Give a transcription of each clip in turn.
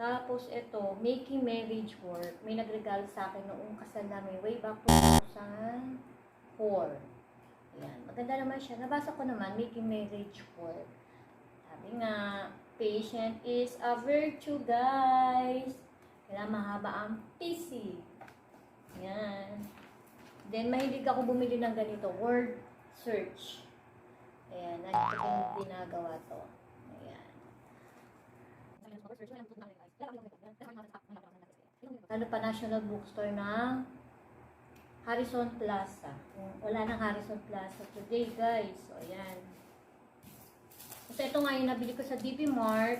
Tapos ito, Making Marriage Work. May nagregalo sa akin noong kasal namin way back 2004. Ayan, maganda naman siya. Nabasa ko naman, Making Marriage Work. Sabi nga, patient is a virtue, guys. Kailangan mahaba ang PC. Ayan. Then, mahilig ako bumili ng ganito, word search. Ayan, nandito ko yung ginagawa to. Ayan. Ano pa, National Bookstore ng Harrison Plaza. Wala nang Harrison Plaza today, guys. So, ayan. Kasi ito nga yung nabili ko sa DP Mart.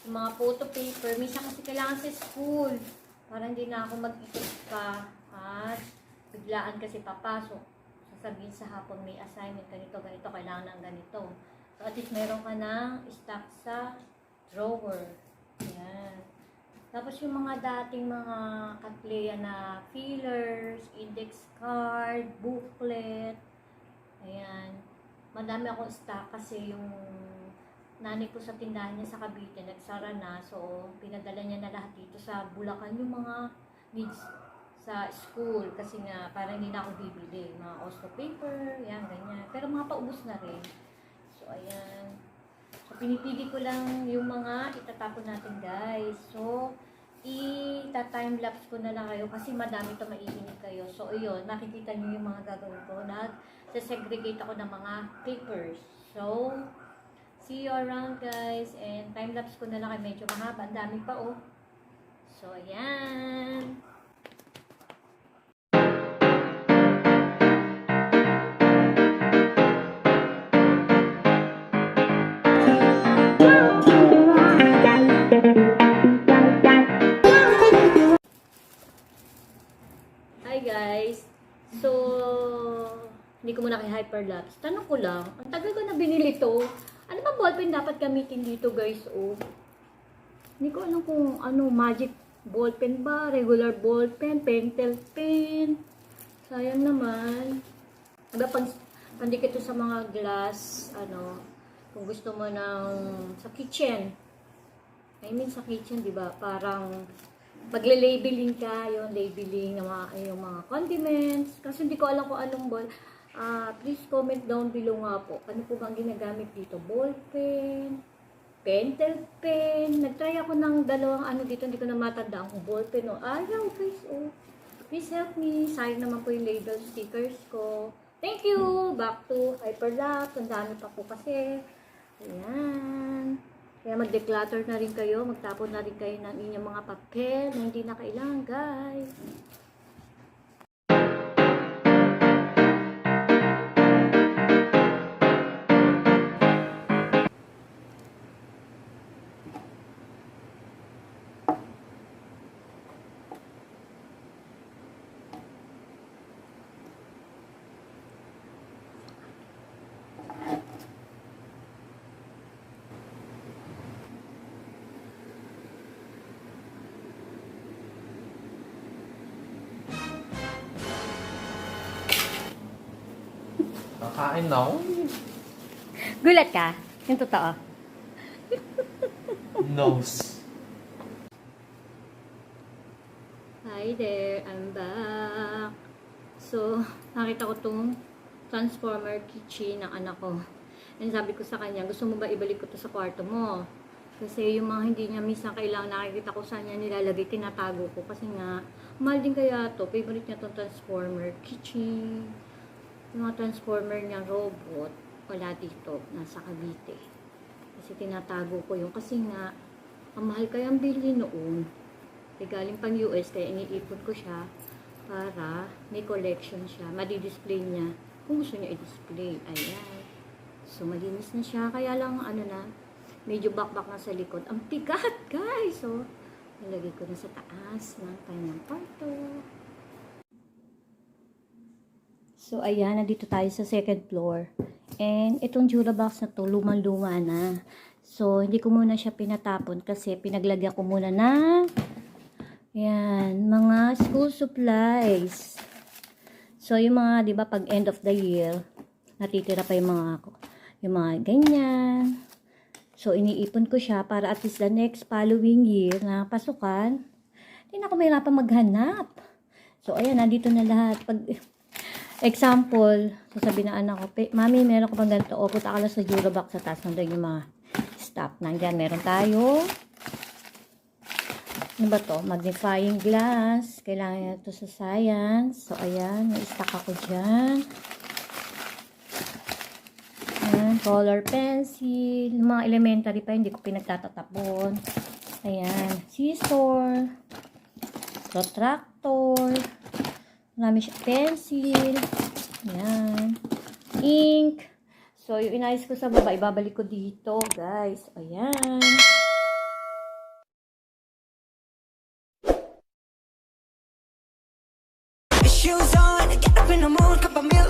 Yung mga photo paper. Minsan kasi kailangan sa school. Para hindi na ako mag-ikot pa. At biglaan kasi papasok. Sasabihin sa hapon may assignment. Ganito, ganito. Kailangan ng ganito. So, at least meron ka ng stock sa drawer. Ayan. Tapos yung mga dating mga katleya na fillers, index card, booklet. Ayan. Madami akong stock kasi yung nanay ko sa tindahan niya sa Cavite, nagsara na. So, pinadala niya na lahat dito sa Bulacan yung mga needs sa school. Kasi nga, parang hindi na ako bibili. Mga Oslo paper, yan, ganyan. Pero mga paubos na rin. So, ayan. So, pinipili ko lang yung mga itatapon natin, guys. So, ita-timelapse ko na lang kayo kasi madami ito maiinit kayo. So, ayun, makikita nyo yung mga gagawin ko. Nag-segregate ako ng mga papers. So, see you around, guys. And timelapse ko na lang kayo. Medyo mahaba. Ang dami pa, oh. So, ayan. Hi guys! So, hindi ko muna kay hyperlapse. Tanong ko lang, ang tagal ko na binili to. Ano ba ballpen dapat gamitin dito, guys? Oh. Hindi ko alam kung ano, magic ballpen ba, regular ballpen, pentel pen. Sayang naman. Pandikit to sa mga glass, ano, kung gusto mo ng sa kitchen. I mean sa kitchen, di ba? Parang magle-labeling ka, yung labeling ng yung mga condiments. Kasi hindi ko alam kung anong ball. Please comment down below nga po. Ano po bang ginagamit dito? Ball pen, pentel pen. Nagtry ako ng dalawang ano dito. Hindi ko na matandaan kung ball pen o ayaw, guys. Oh. Please help me. Sayang naman po yung label stickers ko. Thank you. Back to hyperlapse. Ang dami pa po kasi. Ayan. Kaya mag-declutter na rin kayo, magtapon na rin kayo ng inyong mga papel na hindi na kailangan, guys. Kakain na ako. Gulat ka? Yung totoo. Nose. Hi there, I'm back. So, nakita ko tong transformer keychain ng anak ko. And sabi ko sa kanya, gusto mo ba ibalik ko to sa kwarto mo? Kasi yung mga hindi niya minsan kailangan nakikita ko saan niya nilalagay, tinatago ko. Kasi nga, mahal din kaya to. Favorite niya tong transformer keychain. Yung mga transformer niya robot, wala dito, nasa Cavite. Kasi tinatago ko yung, kasi nga, ang mahal kayang bili noon. Galing pang US, kaya iniipon ko siya para may collection siya. Madi-display niya kung gusto niya i-display. Ayan. So, malinis na siya. Kaya lang, ano na, medyo bakbak na sa likod. Ang bigat, guys! So, nilagay ko na sa taas ng kanyang kwarto. So, ayan, nandito tayo sa second floor. And, itong Durabox na to, lumang-luma na. So, hindi ko muna siya pinatapon kasi pinaglagyan ko muna ng yan, mga school supplies. So, yung mga, di ba, pag end of the year, natitira pa yung mga ganyan. So, iniipon ko siya para at least the next following year na pasukan, hindi na ako mahirapan maghanap. So, ayan, nandito na lahat. Pag example, sasabihin na anak ko, Mami, meron ko bang ganito? O, punta ka lang sa Eurobox sa taas. Nandun yung mga stuff. Nandyan, meron tayo. Ano ba to? Magnifying glass. Kailangan nyo ito sa science. So, ayan. May stock ako dyan. Ayan. Color pencil. Yung mga elementary pa, hindi ko pinagtatatapon. Ayan. Scissor. Protractor. Marami siya. Pencil. Ayan. Ink. So, yung inayos ko sa baba, ibabalik ko dito, guys. Ayan. Shoes on, get up in the morning, cup of milk.